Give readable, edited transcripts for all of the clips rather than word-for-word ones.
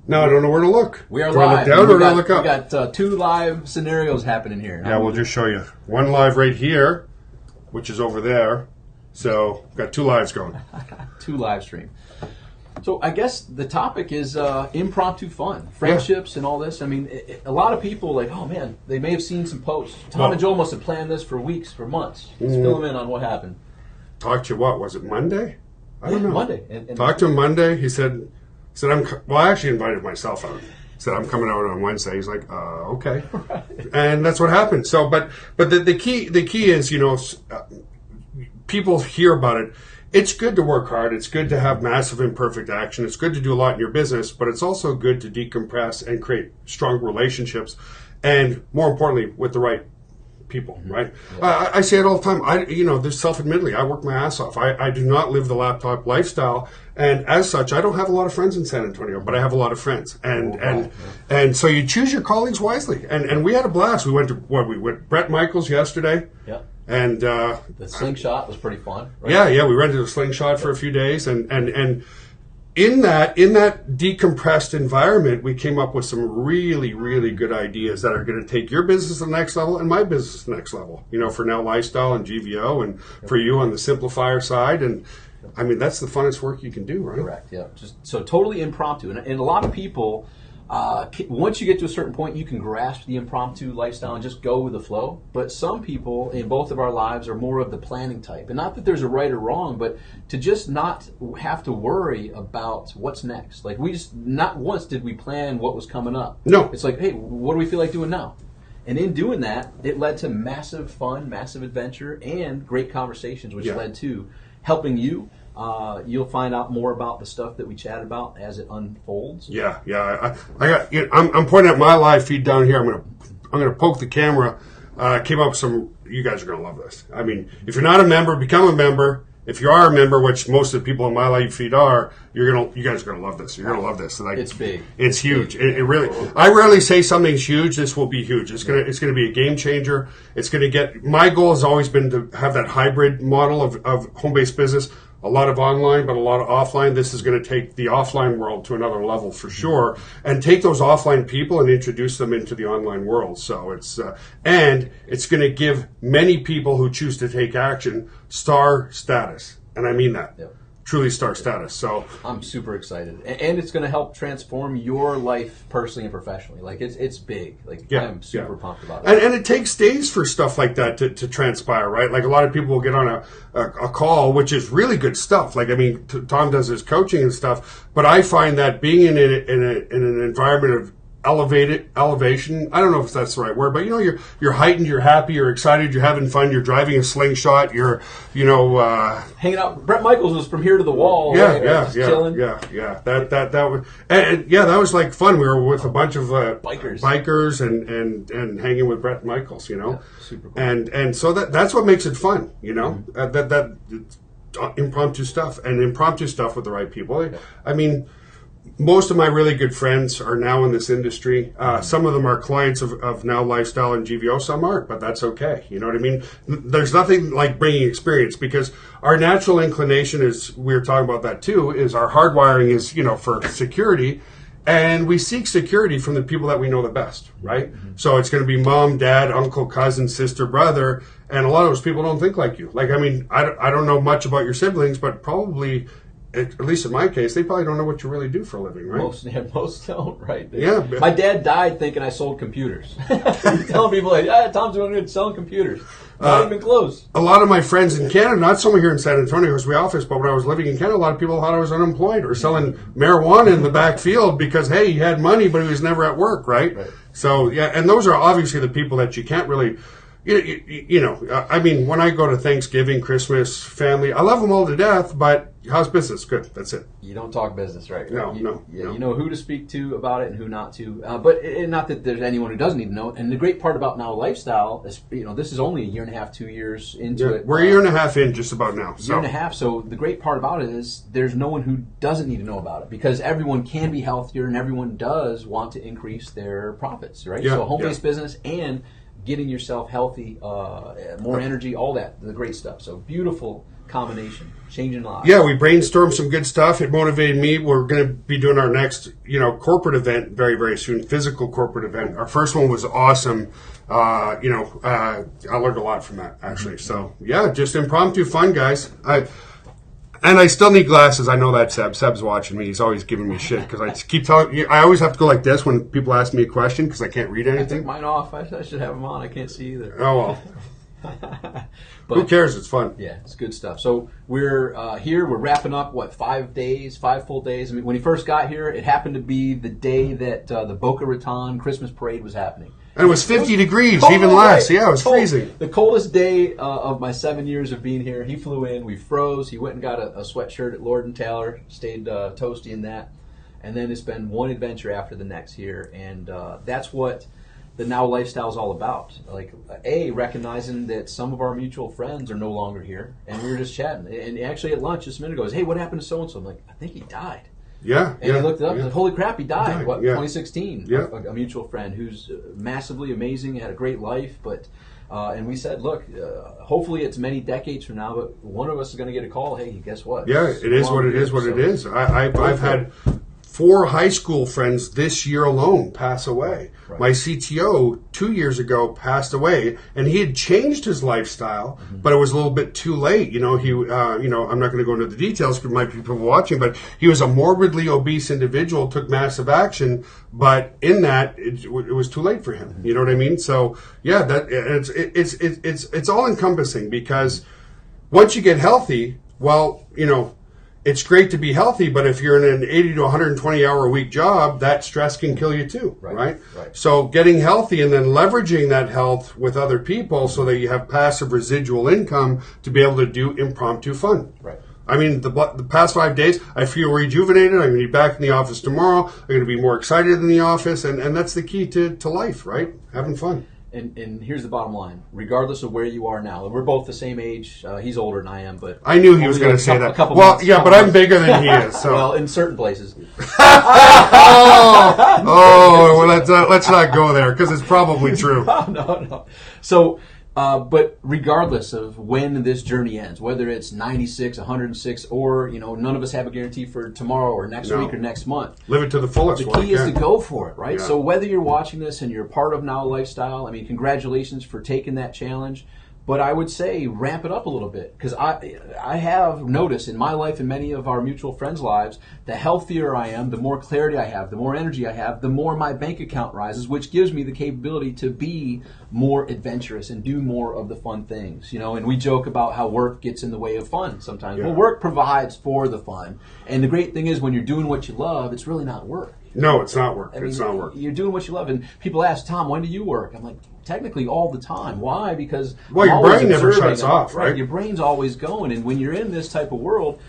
Now I don't know where to look. We are do I live. look down or do I look up? We got 2 live scenarios happening here. Yeah, we'll just show you. One live right here, which is over there. So, got 2 lives going. 2 live stream. So I guess the topic is impromptu fun, friendships and all this. I mean, a lot of people like, oh man, they may have seen some posts. Tom and Joel must have planned this for weeks, for months. Let's fill them in on what happened. Talked to you what? Was it Monday? I don't know. Monday. And talked to him Monday. He said I actually invited myself out. Said I'm coming out on Wednesday. He's like, okay. Right. And that's what happened. So, but the key is, people hear about it. It's good to work hard. It's good to have massive imperfect action. It's good to do a lot in your business, but it's also good to decompress and create strong relationships, and more importantly, with the right people, right? Yeah. I say it all the time. This self-admittedly, I work my ass off. I do not live the laptop lifestyle, and as such, I don't have a lot of friends in San Antonio, but I have a lot of friends, and so you choose your colleagues wisely. And we had a blast. We went to Brett Michaels yesterday. Yeah. And the slingshot was pretty fun. Right? Yeah, we rented a slingshot for a few days, and in that decompressed environment, we came up with some really, really good ideas that are going to take your business to the next level and my business to the next level. For Now Lifestyle and GVO, and for you on the Simplifier side, and I mean that's the funnest work you can do, right? Correct. Yeah. Just so totally impromptu, and a lot of people. Once you get to a certain point, you can grasp the impromptu lifestyle and just go with the flow. But some people in both of our lives are more of the planning type. And not that there's a right or wrong, but to just not have to worry about what's next. Like not once did we plan what was coming up. No. It's like, hey, what do we feel like doing now? And in doing that, it led to massive fun, massive adventure, and great conversations, which led to helping you. You'll find out more about the stuff that we chatted about as it unfolds. Yeah. I'm pointing at my live feed down here. I'm gonna poke the camera. Came up with some. You guys are gonna love this. I mean, if you're not a member, become a member. If you are a member, which most of the people on my live feed are, you guys are gonna love this. You're gonna love this. It's big. It's huge. It really. I rarely say something's huge. This will be huge. It's gonna be a game changer. It's gonna get. My goal has always been to have that hybrid model of home-based business. A lot of online, but a lot of offline. This is going to take the offline world to another level for sure, and take those offline people and introduce them into the online world. So it's and it's going to give many people who choose to take action star status, and I mean that. Yep. Truly star status. So I'm super excited, and it's going to help transform your life personally and professionally. Like it's big. Like I'm super pumped about it. And it takes days for stuff like that to transpire, right? Like a lot of people will get on a call, which is really good stuff. Like I mean, Tom does his coaching and stuff, but I find that being in an environment of elevation. I don't know if that's the right word, but you're heightened, you're happy, you're excited, you're having fun, you're driving a slingshot, you're hanging out. Brett Michaels was from here to the wall. Chilling. That was that was like fun. We were with a bunch of bikers and hanging with Brett Michaels, super cool. And so that's what makes it fun, that impromptu stuff with the right people. Yeah. I mean. Most of my really good friends are now in this industry. Some of them are clients of Now Lifestyle and GVO. Some aren't, but that's okay. You know what I mean? There's nothing like bringing experience, because our natural inclination is, we were talking about that too, is our hardwiring is, for security. And we seek security from the people that we know the best, right? Mm-hmm. So it's going to be mom, dad, uncle, cousin, sister, brother. And a lot of those people don't think like you. Like, I mean, I don't know much about your siblings, but probably... At least in my case, they probably don't know what you really do for a living, right? Most don't, right? Yeah. My dad died thinking I sold computers. Telling people, like, Tom's doing good selling computers. Not even close. A lot of my friends in Canada, not so much here in San Antonio, because we office, but when I was living in Canada, a lot of people thought I was unemployed or selling marijuana in the back field because, hey, he had money, but he was never at work, right? So, and those are obviously the people that you can't really... I mean, when I go to Thanksgiving, Christmas, family, I love them all to death, but how's business? Good. That's it. You don't talk business, right? No. You know who to speak to about it and who not to. But not that there's anyone who doesn't need to know. And the great part about Now Lifestyle is, this is only a year and a half, 2 years into it. We're a year and a half in just about now. Year and a half. So the great part about it is there's no one who doesn't need to know about it, because everyone can be healthier and everyone does want to increase their profits, right? So home-based business and getting yourself healthy, more energy, all that, the great stuff. So beautiful combination, changing lives. Yeah, we brainstormed some good stuff. It motivated me. We're going to be doing our next, corporate event very, very soon, physical corporate event. Our first one was awesome. I learned a lot from that, actually. So, yeah, just impromptu fun, guys. And I still need glasses. I know that, Seb. Seb's watching me. He's always giving me shit because I keep telling you. I always have to go like this when people ask me a question because I can't read anything. I took mine off. I should have them on. I can't see either. Oh, well. But, who cares? It's fun. Yeah, it's good stuff. So we're here. We're wrapping up, 5 full days. I mean, when he first got here, it happened to be the day that the Boca Raton Christmas parade was happening. And it was 50 degrees, even less. Yeah, it was freezing. The coldest day of my 7 years of being here. He flew in. We froze. He went and got a sweatshirt at Lord & Taylor. Stayed toasty in that. And then it's been one adventure after the next here. And that's what the Now lifestyle is all about. Like, recognizing that some of our mutual friends are no longer here. And we were just chatting. And actually at lunch just a minute ago, he goes, hey, what happened to so-and-so? I'm like, I think he died. Yeah. And he looked it up and said, holy crap, he died. 2016. Yeah. A mutual friend who's massively amazing, had a great life. But and we said, look, hopefully it's many decades from now, but one of us is going to get a call. Hey, guess what? Yeah, it is what it is. I've had 4 high school friends this year alone pass away. Right. My CTO 2 years ago passed away, and he had changed his lifestyle, but it was a little bit too late. He, I'm not going to go into the details because might be people watching, but he was a morbidly obese individual, took massive action, but in that it was too late for him. You know what I mean? So yeah, that it's all encompassing because once you get healthy, well, it's great to be healthy, but if you're in an 80 to 120 hour a week job, that stress can kill you too, right? So getting healthy and then leveraging that health with other people so that you have passive residual income to be able to do impromptu fun. Right. I mean, the past 5 days, I feel rejuvenated. I'm going to be back in the office tomorrow. I'm going to be more excited in the office, and that's the key to life, right? Having fun. And here's the bottom line. Regardless of where you are now, we're both the same age. He's older than I am, but I knew he was going to say that. Well, yeah, but I'm bigger than he is. So. Well, in certain places. Let's not go there because it's probably true. No. So, but regardless of when this journey ends, whether it's 96, 106, or none of us have a guarantee for tomorrow or next week or next month. Live it to the fullest. The key is to go for it, right? Yeah. So whether you're watching this and you're part of Now Lifestyle, I mean, congratulations for taking that challenge. But I would say ramp it up a little bit because I have noticed in my life and many of our mutual friends' lives, the healthier I am, the more clarity I have, the more energy I have, the more my bank account rises, which gives me the capability to be more adventurous and do more of the fun things. And we joke about how work gets in the way of fun sometimes. Yeah. Well, work provides for the fun. And the great thing is when you're doing what you love, it's really not work. No, it's not work. It's not work. You're doing what you love. And people ask, Tom, when do you work? I'm like, technically all the time. Why? Because your brain never shuts off, right? Your brain's always going. And when you're in this type of world,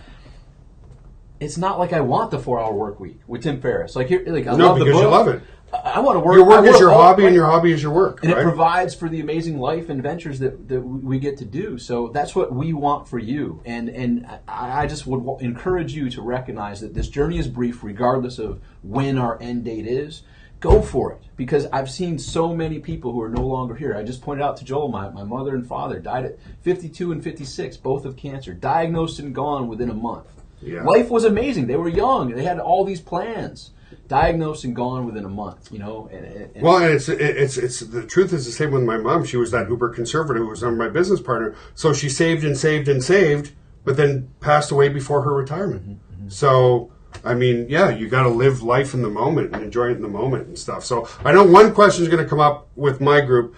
it's not like I want the 4-hour work week with Tim Ferriss. I love the book. Because you love it. I want to work. Your work is your hobby, and your hobby is your work. And it provides for the amazing life and ventures that we get to do. So that's what we want for you. And I just would encourage you to recognize that this journey is brief, regardless of when our end date is. Go for it. Because I've seen so many people who are no longer here. I just pointed out to Joel, my mother and father died at 52 and 56, both of cancer, diagnosed and gone within a month. Yeah. Life was amazing. They were young. They had all these plans. Diagnosed and gone within a month, Well, and it's the truth is the same with my mom. She was that uber conservative who was my business partner. So she saved and saved and saved, but then passed away before her retirement. Mm-hmm. So, I mean, yeah, you got to live life in the moment and enjoy it in the moment and stuff. So I know one question is going to come up with my group.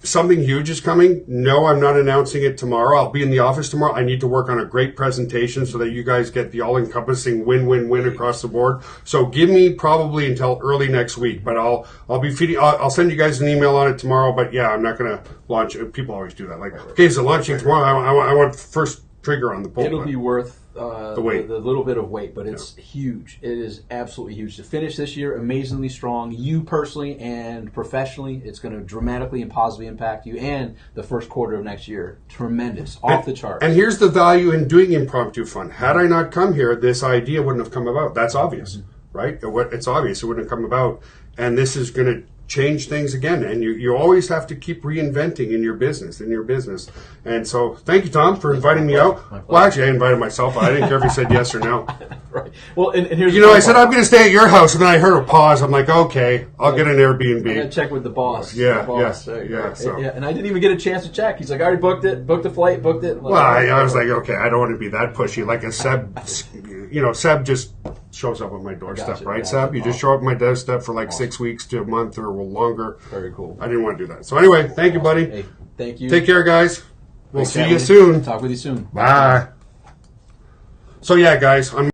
Something huge is coming. No, I'm not announcing it tomorrow. I'll be in the office tomorrow. I need to work on a great presentation so that you guys get the all-encompassing win-win-win across the board. So give me probably until early next week, but I'll be feeding. I'll send you guys an email on it tomorrow. But yeah, I'm not going to launch. People always do that. Like, okay, is it launching tomorrow? I want first trigger on the pull. It'll be worth the weight, the little bit of weight, but it's huge. It is absolutely huge to finish this year amazingly strong. You personally and professionally, it's going to dramatically and positively impact you. And the first quarter of next year, tremendous, off the charts. And here's the value in doing impromptu fun. Had I not come here, this idea wouldn't have come about. That's obvious, right? It's obvious it wouldn't have come about. And this is going to change things again. And you always have to keep reinventing in your business, And so thank you, Tom, for inviting me out. Well, actually, I invited myself. I didn't care if he said yes or no. Right. Well, and here's I said, I'm going to stay at your house. And then I heard a pause. I'm like, okay, I'll get an Airbnb. I got to check with the boss. Yeah, the boss. So. And I didn't even get a chance to check. He's like, I already booked it, booked the flight, booked it. Well, I was like, okay, I don't want to be that pushy. Like a Seb, Seb just shows up on my doorstep, right, Seb? You just show up on my doorstep for like 6 weeks to a month or longer. Very cool. I didn't want to do that. So anyway, thank you, buddy. Hey, thank you. Take care, guys. We'll Thanks, see you soon. Talk with you soon. Bye. So yeah, guys, I'm